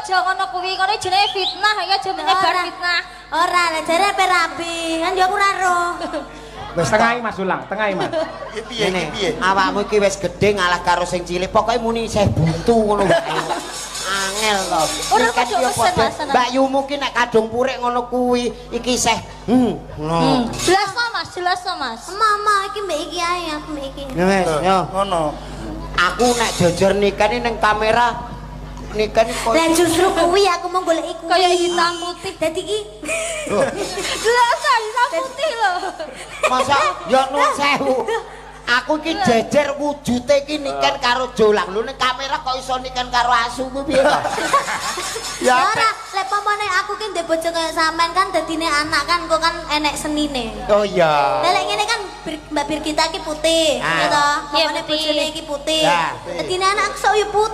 aja ngono kuwi, ngono jenenge fitnah ya jenenge bar fitnah. Ora, jare ape rabi, kan yo aku ora roh. Wis tengahi Mas Ulang, tengahi Mas. Piye piye? Awakmu iki wis gedhe ngalah karo sing cilik, pokoke muni isih buntu ngono wae. Angel to. Ora kok pesen Mas. Mbak Yumu ki nek kadung purik ngono kuwi iki isih ngono. Jelas to Mas. Mama iki mbek iki ae, aku mbek iki. Wis, yo. Ngono. Aku nek jujur nikah ning kamera nikah kok. Lah justru kuwi aku mau golek iku. Kaya hitam putih. Dadi iki. Jelas hitam putih lho. Masa ya nun sewu. Aku iki jejer wujude iki nikah karo Jolang. Lho ning kamera kok iso nikah karo asu kuwi piye to? Ya ora, lek pamane aku ki ndek bojo kaya sampean kan dadine anak kan kok kan enek senine. Oh iya. Lah lek ngene kan Mbak Birgita ki putih, ya toh. Pamane putih. bojone iki putih. Lah. Dadine anak sok yo putih.